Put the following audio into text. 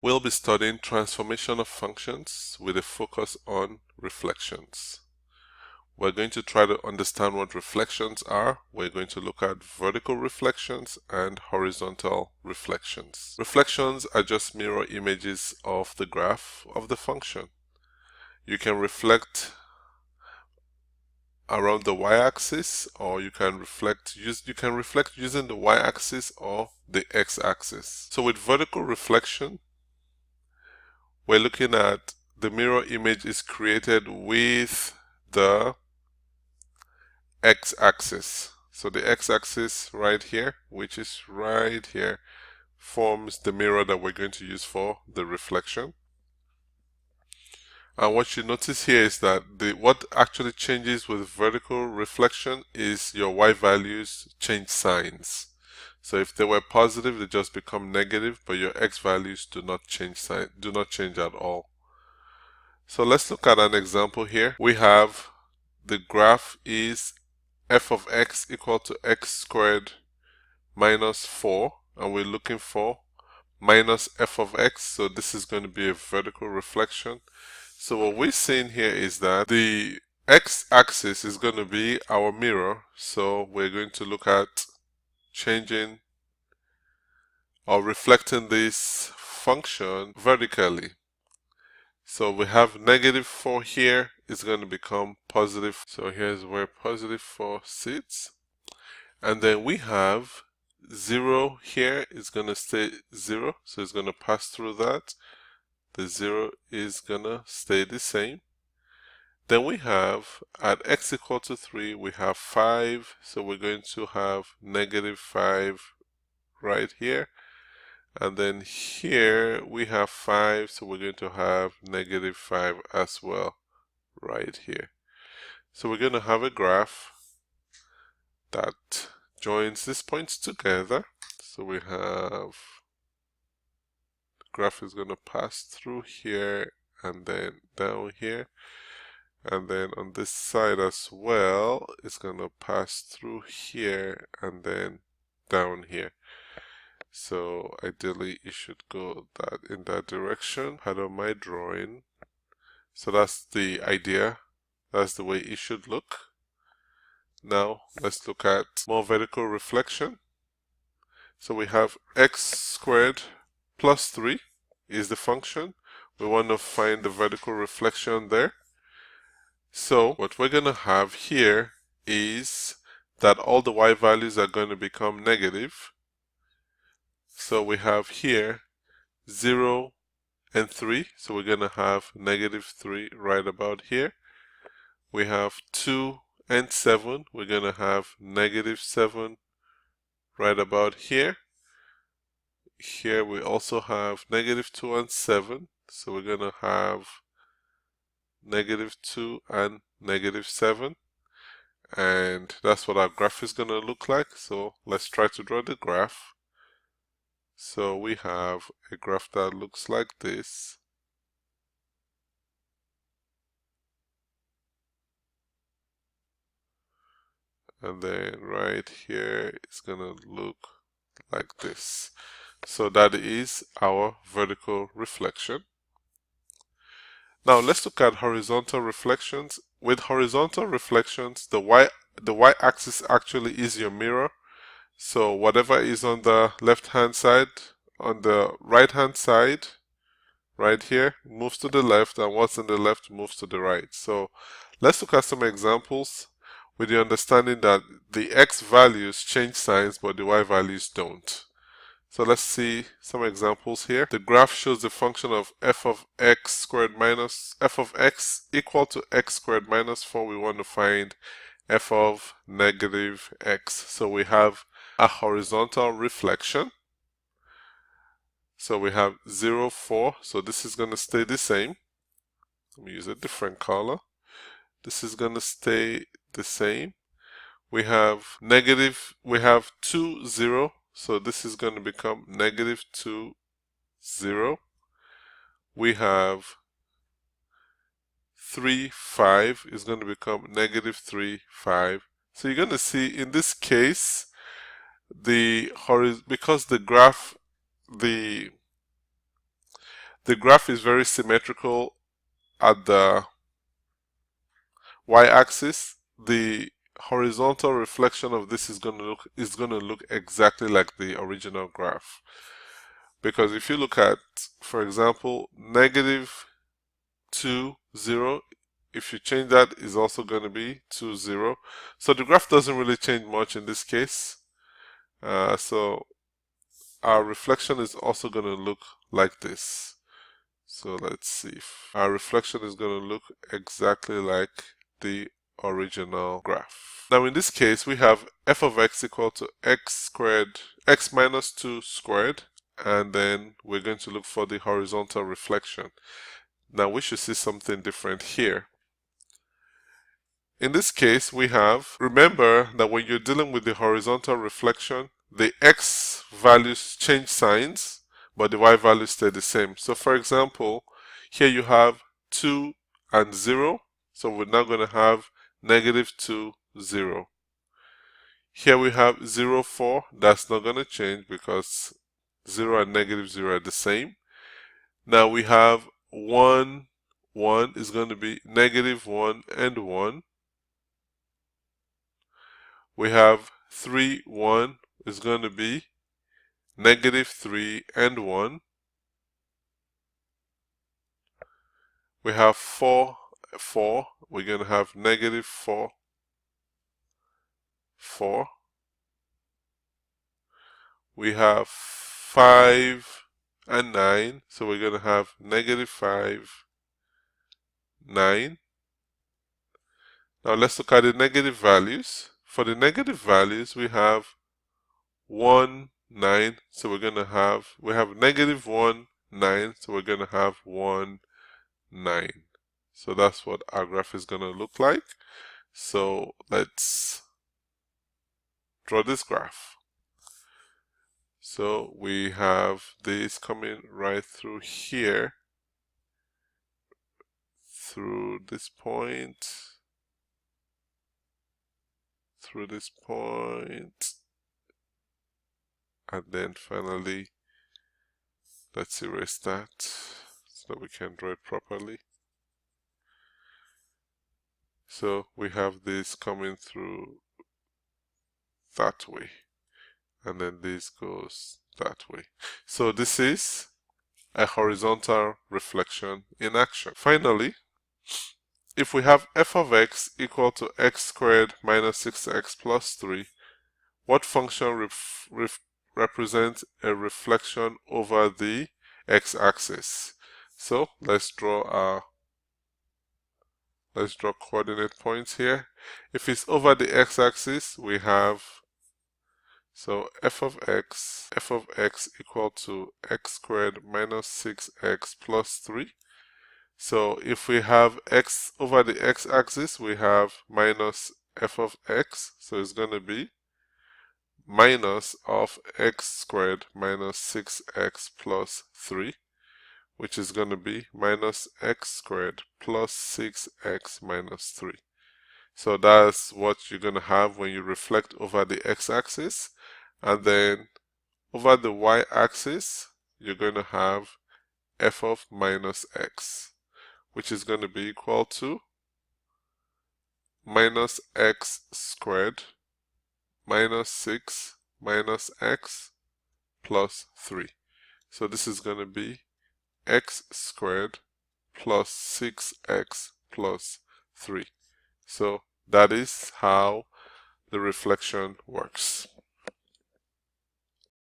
We'll be studying transformation of functions with a focus on reflections. We're going to try to understand what reflections are. We're going to look at vertical reflections and horizontal reflections. Reflections are just mirror images of the graph of the function. You can reflect around the y-axis, or you can reflect using the y-axis or the x-axis. So with vertical reflection, we're looking at the mirror image is created with the x-axis. So the x-axis right here, which is right here, forms the mirror that we're going to use for the reflection. And what you notice here is that what actually changes with vertical reflection is your y values change signs. So if they were positive, they just become negative, but your x values do not change at all. So let's look at an example here. We have the graph is f of x equal to x squared minus 4, and we're looking for minus f of x, so this is going to be a vertical reflection. So what we're seeing here is that the x-axis is going to be our mirror, so we're going to look at changing or reflecting this function vertically. So we have negative 4 here is going to become positive. So here's where positive 4 sits. And then we have 0 here is going to stay 0. So it's going to pass through that. The 0 is going to stay the same. Then we have at x equal to 3, we have 5. So we're going to have negative 5 right here. And then here we have 5, so we're going to have negative 5 as well right here. So we're going to have a graph that joins these points together. So we have the graph is going to pass through here and then down here. And then on this side as well, it's going to pass through here and then down here. So ideally it should go in that direction. Part of my drawing. So that's the idea. That's the way it should look. Now let's look at more vertical reflection. So we have x squared plus 3 is the function. We want to find the vertical reflection there. So what we're going to have here is that all the y values are going to become negative. So we have here 0 and 3. So we're going to have negative 3 right about here. We have 2 and 7. We're going to have negative 7 right about here. Here we also have negative 2 and 7. So we're going to have negative 2 and negative 7. And that's what our graph is going to look like. So let's try to draw the graph. So we have a graph that looks like this. And then right here it's going to look like this. So that is our vertical reflection. Now let's look at horizontal reflections. With horizontal reflections, the y-axis actually is your mirror. So whatever is on the left-hand side, on the right-hand side, right here, moves to the left, and what's in the left moves to the right. So let's look at some examples with the understanding that the x values change signs, but the y values don't. So let's see some examples here. The graph shows the function of f of x squared minus f of x equal to x squared minus 4. We want to find f of negative x. So we have a horizontal reflection. So we have 0, 4. So this is going to stay the same. Let me use a different color. This is going to stay the same. We have 2, 0. So this is going to become negative 2, 0. We have 3, 5 is going to become negative 3, 5. So you're going to see in this case, because the graph, the the graph is very symmetrical at the y-axis. The horizontal reflection of this is going to look exactly like the original graph. Because if you look at, for example, negative 2, 0, if you change that, is also going to be 2, 0. So the graph doesn't really change much in this case. So our reflection is also going to look like this. So let's see if our reflection is going to look exactly like the original graph. Now in this case, we have f of x equal to x squared, x minus 2 squared, and then we're going to look for the horizontal reflection. Now we should see something different here. In this case, we have, remember that when you're dealing with the horizontal reflection, the x values change signs, but the y values stay the same. So for example, here you have 2 and 0, so we're now going to have negative 2, 0. Here we have 0, 4, that's not going to change because 0 and negative 0 are the same. Now we have 1, 1 is going to be negative 1 and 1. We have 3, 1 is going to be negative 3 and 1. We have 4, 4, we're going to have negative 4, 4. We have 5 and 9, so we're going to have negative 5, 9. Now let's look at the negative values. For the negative values, we have 1, 9, so we have negative 1, 9, so we're going to have 1, 9. So that's what our graph is going to look like. So let's draw this graph. So we have this coming right through here, through this point, and then finally, let's erase that so that we can draw it properly. So we have this coming through that way, and then this goes that way. So this is a horizontal reflection in action. Finally, if we have f of x equal to x squared minus 6x plus 3, what function represents a reflection over the x-axis? So let's draw coordinate points here. If it's over the x-axis, we have, so f of x equal to x squared minus 6x plus 3. So if we have x over the x-axis, we have minus f of x, so it's going to be minus of x squared minus 6x plus 3, which is going to be minus x squared plus 6x minus 3. So that's what you're going to have when you reflect over the x-axis. And then over the y-axis, you're going to have f of minus x, which is going to be equal to minus x squared minus 6 minus x plus 3. So this is going to be x squared plus 6x plus 3. So that is how the reflection works.